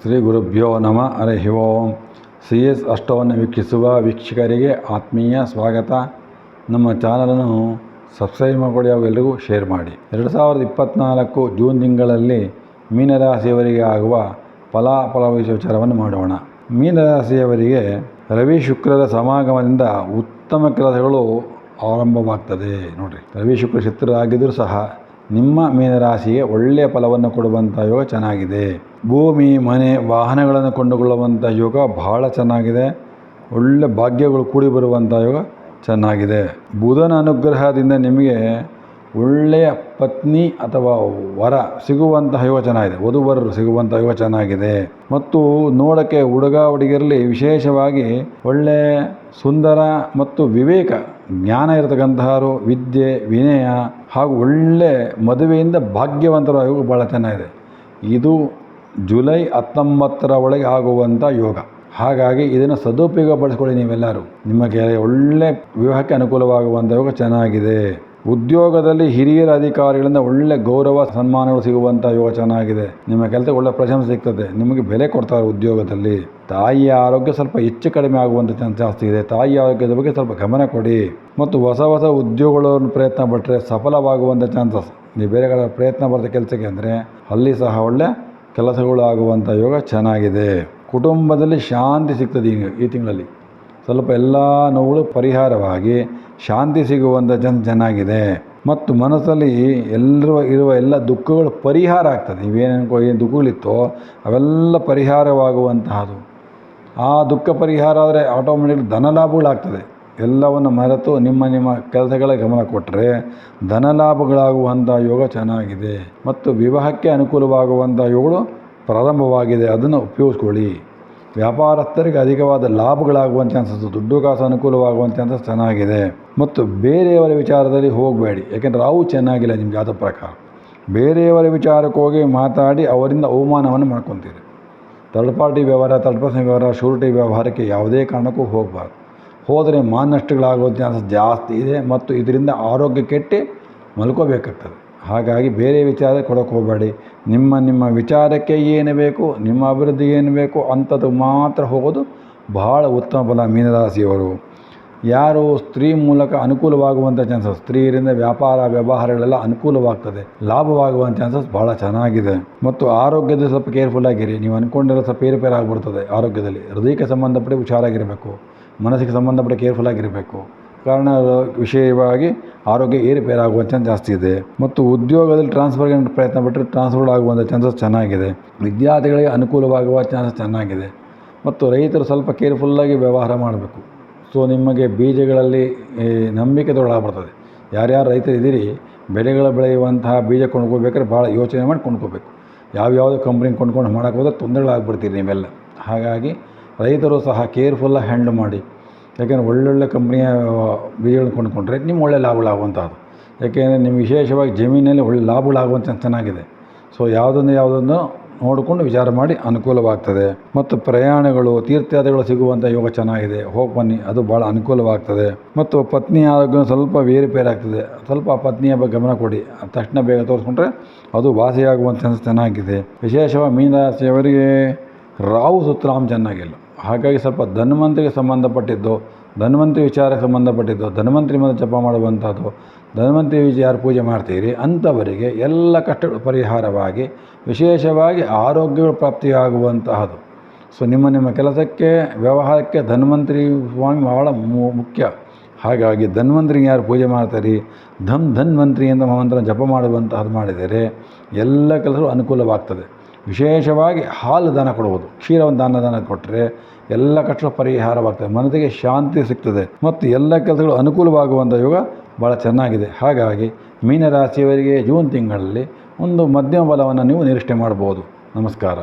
ಶ್ರೀ ಗುರುಭ್ಯೋ ನಮಃ. ಹರಿ ಓಂ. CS ಅಷ್ಟವನ್ನು ವೀಕ್ಷಿಸುವ ವೀಕ್ಷಕರಿಗೆ ಆತ್ಮೀಯ ಸ್ವಾಗತ. ನಮ್ಮ ಚಾನಲನ್ನು ಸಬ್ಸ್ಕ್ರೈಬ್ ಮಾಡಿಕೊಳ್ಳಿ ಹಾಗೂ ಎಲ್ಲರಿಗೂ ಶೇರ್ ಮಾಡಿ. 2024 ಜೂನ್ ತಿಂಗಳಲ್ಲಿ ಮೀನರಾಶಿಯವರಿಗೆ ಆಗುವ ಫಲಾಫಲ ವಿಚಾರವನ್ನು ಮಾಡೋಣ. ಮೀನರಾಶಿಯವರಿಗೆ ರವಿ ಶುಕ್ರರ ಸಮಾಗಮದಿಂದ ಉತ್ತಮ ಕೆಲಸಗಳು ಆರಂಭವಾಗ್ತದೆ. ನೋಡಿರಿ, ರವಿ ಶುಕ್ರ ಶತ್ರುರಾಗಿದ್ದರೂ ಸಹ ನಿಮ್ಮ ಮೀನರಾಶಿಗೆ ಒಳ್ಳೆಯ ಫಲವನ್ನು ಕೊಡುವಂಥ ಯೋಗ ಚೆನ್ನಾಗಿದೆ. ಭೂಮಿ, ಮನೆ, ವಾಹನಗಳನ್ನು ಕೊಂಡುಕೊಳ್ಳುವಂಥ ಯೋಗ ಬಹಳ ಚೆನ್ನಾಗಿದೆ. ಒಳ್ಳೆ ಭಾಗ್ಯಗಳು ಕೂಡಿ ಬರುವಂಥ ಯೋಗ ಚೆನ್ನಾಗಿದೆ. ಬುಧನ ಅನುಗ್ರಹದಿಂದ ನಿಮಗೆ ಒಳ್ಳೆಯ ಪತ್ನಿ ಅಥವಾ ವರ ಸಿಗುವಂತಹ ಯೋಗ ಚೆನ್ನಾಗಿದೆ. ವಧುವರರು ಸಿಗುವಂಥ ಯೋಗ ಚೆನ್ನಾಗಿದೆ. ಮತ್ತು ನೋಡೋಕ್ಕೆ ಹುಡುಗ ಹುಡುಗಿಯರಲ್ಲಿ ವಿಶೇಷವಾಗಿ ಒಳ್ಳೆಯ ಸುಂದರ ಮತ್ತು ವಿವೇಕ ಜ್ಞಾನ ಇರತಕ್ಕಂತಹವರು, ವಿದ್ಯೆ, ವಿನಯ ಹಾಗೂ ಒಳ್ಳೆ ಮದುವೆಯಿಂದ ಭಾಗ್ಯವಂತರ ಯೋಗ ಭಾಳ ಚೆನ್ನಾಗಿದೆ. ಇದು ಜುಲೈ 19 ಒಳಗೆ ಆಗುವಂಥ ಯೋಗ. ಹಾಗಾಗಿ ಇದನ್ನು ಸದುಪಯೋಗ ಪಡಿಸ್ಕೊಳ್ಳಿ. ನೀವೆಲ್ಲರೂ ನಿಮಗೆ ಒಳ್ಳೆ ವಿವಾಹಕ್ಕೆ ಅನುಕೂಲವಾಗುವಂಥ ಯೋಗ ಚೆನ್ನಾಗಿದೆ. ಉದ್ಯೋಗದಲ್ಲಿ ಹಿರಿಯರ ಅಧಿಕಾರಿಗಳಿಂದ ಒಳ್ಳೆ ಗೌರವ ಸನ್ಮಾನಗಳು ಸಿಗುವಂಥ ಯೋಗ ಚೆನ್ನಾಗಿದೆ. ನಿಮ್ಮ ಕೆಲಸಕ್ಕೆ ಒಳ್ಳೆ ಪ್ರಶಂಸೆ ಸಿಗ್ತದೆ. ನಿಮಗೆ ಬೆಲೆ ಕೊಡ್ತಾರೆ ಉದ್ಯೋಗದಲ್ಲಿ. ತಾಯಿಯ ಆರೋಗ್ಯ ಸ್ವಲ್ಪ ಹೆಚ್ಚು ಕಡಿಮೆ ಆಗುವಂಥ ಚಾನ್ಸ್ ಜಾಸ್ತಿ ಇದೆ. ತಾಯಿಯ ಆರೋಗ್ಯದ ಬಗ್ಗೆ ಸ್ವಲ್ಪ ಗಮನ ಕೊಡಿ. ಮತ್ತು ಹೊಸ ಹೊಸ ಉದ್ಯೋಗಗಳನ್ನು ಪ್ರಯತ್ನ ಪಟ್ಟರೆ ಸಫಲವಾಗುವಂಥ ಚಾನ್ಸಸ್. ನೀವು ಬೇರೆ ಕಡೆ ಪ್ರಯತ್ನ ಬರುತ್ತೆ ಕೆಲಸಕ್ಕೆ ಅಂದರೆ ಅಲ್ಲಿ ಸಹ ಒಳ್ಳೆ ಕೆಲಸಗಳು ಆಗುವಂಥ ಯೋಗ ಚೆನ್ನಾಗಿದೆ. ಕುಟುಂಬದಲ್ಲಿ ಶಾಂತಿ ಸಿಗ್ತದೆ. ಈ ತಿಂಗಳಲ್ಲಿ ಸ್ವಲ್ಪ ಎಲ್ಲ ನೋವುಗಳು ಪರಿಹಾರವಾಗಿ ಶಾಂತಿ ಸಿಗುವಂಥ ಚೆನ್ನಾಗಿದೆ. ಮತ್ತು ಮನಸ್ಸಲ್ಲಿ ಎಲ್ಲರೂ ಇರುವ ಎಲ್ಲ ದುಃಖಗಳು ಪರಿಹಾರ ಆಗ್ತದೆ. ನೀವೇನು ದುಃಖಗಳಿತ್ತೋ ಅವೆಲ್ಲ ಪರಿಹಾರವಾಗುವಂತಹದ್ದು. ಆ ದುಃಖ ಪರಿಹಾರ ಆದರೆ ಆಟೋಮೆಟಿಕ್ ಧನಲಾಭಗಳಾಗ್ತದೆ. ಎಲ್ಲವನ್ನು ಮರೆತು ನಿಮ್ಮ ಕೆಲಸಗಳ ಗಮನ ಕೊಟ್ಟರೆ ಧನಲಾಭಗಳಾಗುವಂಥ ಯೋಗ ಚೆನ್ನಾಗಿದೆ. ಮತ್ತು ವಿವಾಹಕ್ಕೆ ಅನುಕೂಲವಾಗುವಂಥ ಯೋಗಗಳು ಪ್ರಾರಂಭವಾಗಿದೆ. ಅದನ್ನು ಉಪಯೋಗಿಸ್ಕೊಳ್ಳಿ. ವ್ಯಾಪಾರಸ್ಥರಿಗೆ ಅಧಿಕವಾದ ಲಾಭಗಳಾಗುವಂಥ ಚಾನ್ಸಸ್, ದುಡ್ಡು ಕಾಸು ಅನುಕೂಲವಾಗುವಂಥ ಚಾನ್ಸಸ್ ಚೆನ್ನಾಗಿದೆ. ಮತ್ತು ಬೇರೆಯವರ ವಿಚಾರದಲ್ಲಿ ಹೋಗಬೇಡಿ. ಯಾಕೆಂದರೆ ಅವು ಚೆನ್ನಾಗಿಲ್ಲ ನಿಮ್ಮ ಜಾತಕ ಪ್ರಕಾರ. ಬೇರೆಯವರ ವಿಚಾರಕ್ಕೆ ಹೋಗಿ ಮಾತಾಡಿ ಅವರಿಂದ ಅವಮಾನವನ್ನು ಮಾಡ್ಕೊತೀರಿ. ಥರ್ಡ್ ಪಾರ್ಟಿ ವ್ಯವಹಾರ, ಥರ್ಡ್ ಪರ್ಸನ್ ವ್ಯವಹಾರ, ಶೂರಿಟಿ ವ್ಯವಹಾರಕ್ಕೆ ಯಾವುದೇ ಕಾರಣಕ್ಕೂ ಹೋಗಬಾರ್ದು. ಹೋದರೆ ಮಾನಷ್ಟಗಳಾಗುವ ಚಾನ್ಸಸ್ ಜಾಸ್ತಿ ಇದೆ. ಮತ್ತು ಇದರಿಂದ ಆರೋಗ್ಯ ಕೆಟ್ಟು ಮಲ್ಕೋಬೇಕಾಗ್ತದೆ. ಹಾಗಾಗಿ ಬೇರೆ ವಿಚಾರ ಕೊಡೋಕ್ಕೆ ಹೋಗಬೇಡಿ. ನಿಮ್ಮ ವಿಚಾರಕ್ಕೆ ಏನು ಬೇಕು, ನಿಮ್ಮ ಅಭಿವೃದ್ಧಿಗೆ ಏನು ಬೇಕು ಅಂಥದ್ದು ಮಾತ್ರ ಹೋಗೋದು ಬಹಳ ಉತ್ತಮ ಫಲ. ಮೀನರಾಶಿಯವರು ಯಾರು ಸ್ತ್ರೀ ಮೂಲಕ ಅನುಕೂಲವಾಗುವಂಥ ಚಾನ್ಸಸ್, ಸ್ತ್ರೀಯರಿಂದ ವ್ಯಾಪಾರ ವ್ಯವಹಾರಗಳೆಲ್ಲ ಅನುಕೂಲವಾಗ್ತದೆ, ಲಾಭವಾಗುವಂಥ ಚಾನ್ಸಸ್ ಭಾಳ ಚೆನ್ನಾಗಿದೆ. ಮತ್ತು ಆರೋಗ್ಯದಲ್ಲಿ ಸ್ವಲ್ಪ ಕೇರ್ಫುಲ್ಲಾಗಿರಿ. ನೀವು ಅಂದ್ಕೊಂಡಿರೋ ಸ್ವಲ್ಪ ಏರುಪೇರು ಆಗಿಬಿಡ್ತದೆ ಆರೋಗ್ಯದಲ್ಲಿ. ಹೃದಯಕ್ಕೆ ಸಂಬಂಧಪಟ್ಟ ಹುಷಾರಾಗಿರಬೇಕು, ಮನಸ್ಸಿಗೆ ಸಂಬಂಧಪಟ್ಟ ಕೇರ್ಫುಲ್ಲಾಗಿರಬೇಕು. ಕಾರಣ ವಿಷಯವಾಗಿ ಆರೋಗ್ಯ ಏರುಪೇರಾಗುವ ಚಾನ್ಸ್ ಜಾಸ್ತಿ ಇದೆ. ಮತ್ತು ಉದ್ಯೋಗದಲ್ಲಿ ಟ್ರಾನ್ಸ್ಫರ್ಗೆ ಪ್ರಯತ್ನ ಪಟ್ಟರೆ ಟ್ರಾನ್ಸ್ಫರ್ ಆಗುವಂಥ ಚಾನ್ಸಸ್ ಚೆನ್ನಾಗಿದೆ. ವಿದ್ಯಾರ್ಥಿಗಳಿಗೆ ಅನುಕೂಲವಾಗುವ ಚಾನ್ಸಸ್ ಚೆನ್ನಾಗಿದೆ. ಮತ್ತು ರೈತರು ಸ್ವಲ್ಪ ಕೇರ್ಫುಲ್ಲಾಗಿ ವ್ಯವಹಾರ ಮಾಡಬೇಕು. ಸೊ ನಿಮಗೆ ಬೀಜಗಳಲ್ಲಿ ನಂಬಿಕೆ ತೊಗೊಳಾಗ್ಬರ್ತದೆ. ಯಾರ್ಯಾರು ರೈತರು ಇದ್ದೀರಿ, ಬೆಳೆಗಳು ಬೆಳೆಯುವಂತಹ ಬೀಜ ಕೊಂಡ್ಕೋಬೇಕಾದ್ರೆ ಭಾಳ ಯೋಚನೆ ಮಾಡಿ ಕೊಂಡ್ಕೋಬೇಕು. ಯಾವ್ಯಾವುದೋ ಕಂಪ್ನಿಗೆ ಕೊಂಡ್ಕೊಂಡು ಮಾಡೋಕ್ಕೆ ಹೋದರೆ ತೊಂದರೆಗಳಾಗ್ಬಿಡ್ತೀರಿ ನೀವೆಲ್ಲ. ಹಾಗಾಗಿ ರೈತರು ಸಹ ಕೇರ್ಫುಲ್ಲಾಗಿ ಹ್ಯಾಂಡಲ್ ಮಾಡಿ. ಯಾಕೆಂದರೆ ಒಳ್ಳೊಳ್ಳೆ ಕಂಪ್ನಿಯ ಬೀಜಗಳನ್ನು ಕೊಂಡ್ಕೊಂಡ್ರೆ ನಿಮ್ಗೆ ಒಳ್ಳೆ ಲಾಭಗಳಾಗುವಂಥದ್ದು. ಯಾಕೆಂದರೆ ನಿಮ್ಗೆ ವಿಶೇಷವಾಗಿ ಜಮೀನಲ್ಲಿ ಒಳ್ಳೆ ಲಾಭಗಳಾಗುವಂಥ ಚೆನ್ನಾಗಿದೆ. ಸೊ ಯಾವುದನ್ನು ನೋಡಿಕೊಂಡು ವಿಚಾರ ಮಾಡಿ ಅನುಕೂಲವಾಗ್ತದೆ. ಮತ್ತು ಪ್ರಯಾಣಗಳು, ತೀರ್ಥಯಾತ್ರೆಗಳು ಸಿಗುವಂಥ ಯೋಗ ಚೆನ್ನಾಗಿದೆ. ಹೋಗಿ ಬನ್ನಿ, ಅದು ಭಾಳ ಅನುಕೂಲವಾಗ್ತದೆ. ಮತ್ತು ಪತ್ನಿ ಆರೋಗ್ಯ ಸ್ವಲ್ಪ ಏರುಪೇರಾಗ್ತದೆ. ಸ್ವಲ್ಪ ಪತ್ನಿಯ ಬಗ್ಗೆ ಗಮನ ಕೊಡಿ. ತಕ್ಷಣ ಬೇಗ ತೋರಿಸ್ಕೊಂಡ್ರೆ ಅದು ವಾಸಿಯಾಗುವಂಥ ಚಾನ್ಸಸ್ ಚೆನ್ನಾಗಿದೆ. ವಿಶೇಷವಾಗಿ ಮೀನರಾಶಿಯವರಿಗೆ ರಾಹು ಸುತ್ತರಾಮ್ ಚೆನ್ನಾಗಿಲ್ಲ. ಹಾಗಾಗಿ ಸ್ವಲ್ಪ ಧನ್ವಂತರಿಗೆ ಸಂಬಂಧಪಟ್ಟಿದ್ದು, ಧನ್ವಂತರಿ ವಿಚಾರಕ್ಕೆ ಸಂಬಂಧಪಟ್ಟಿದ್ದು, ಧನ್ವಂತರಿ ಮೇಲೆ ಜಪ ಮಾಡುವಂಥದ್ದು, ಧನ್ವಂತರಿ ಯಾರು ಪೂಜೆ ಮಾಡ್ತೀರಿ ಅಂಥವರಿಗೆ ಎಲ್ಲ ಕಷ್ಟಗಳು ಪರಿಹಾರವಾಗಿ ವಿಶೇಷವಾಗಿ ಆರೋಗ್ಯಗಳು ಪ್ರಾಪ್ತಿಯಾಗುವಂತಹದ್ದು. ಸೊ ನಿಮ್ಮ ಕೆಲಸಕ್ಕೆ ವ್ಯವಹಾರಕ್ಕೆ ಧನ್ವಂತರಿ ಸ್ವಾಮಿ ಬಹಳ ಮುಖ್ಯ. ಹಾಗಾಗಿ ಧನ್ವಂತರಿಗೆ ಯಾರು ಪೂಜೆ ಮಾಡ್ತಾರೆ, ಧನ್ವಂತರಿ ಅಂತ ಮಂತ್ರ ಜಪ ಮಾಡುವಂತಹದ್ದು ಮಾಡಿದರೆ ಎಲ್ಲ ಕೆಲಸಗಳು ಅನುಕೂಲವಾಗ್ತದೆ. ವಿಶೇಷವಾಗಿ ಹಾಲು ದಾನ ಕೊಡುವುದು, ಕ್ಷೀರವನ್ನು ದಾನ ಕೊಟ್ಟರೆ ಎಲ್ಲ ಕಷ್ಟ ಪರಿಹಾರವಾಗ್ತದೆ, ಮನಸ್ಸಿಗೆ ಶಾಂತಿ ಸಿಗ್ತದೆ. ಮತ್ತು ಎಲ್ಲ ಕೆಲಸಗಳು ಅನುಕೂಲವಾಗುವಂಥ ಯೋಗ ಭಾಳ ಚೆನ್ನಾಗಿದೆ. ಹಾಗಾಗಿ ಮೀನರಾಶಿಯವರಿಗೆ ಜೂನ್ ತಿಂಗಳಲ್ಲಿ ಒಂದು ಮಧ್ಯಮ ಫಲವನ್ನು ನೀವು ನಿರೀಕ್ಷೆ ಮಾಡ್ಬೋದು. ನಮಸ್ಕಾರ.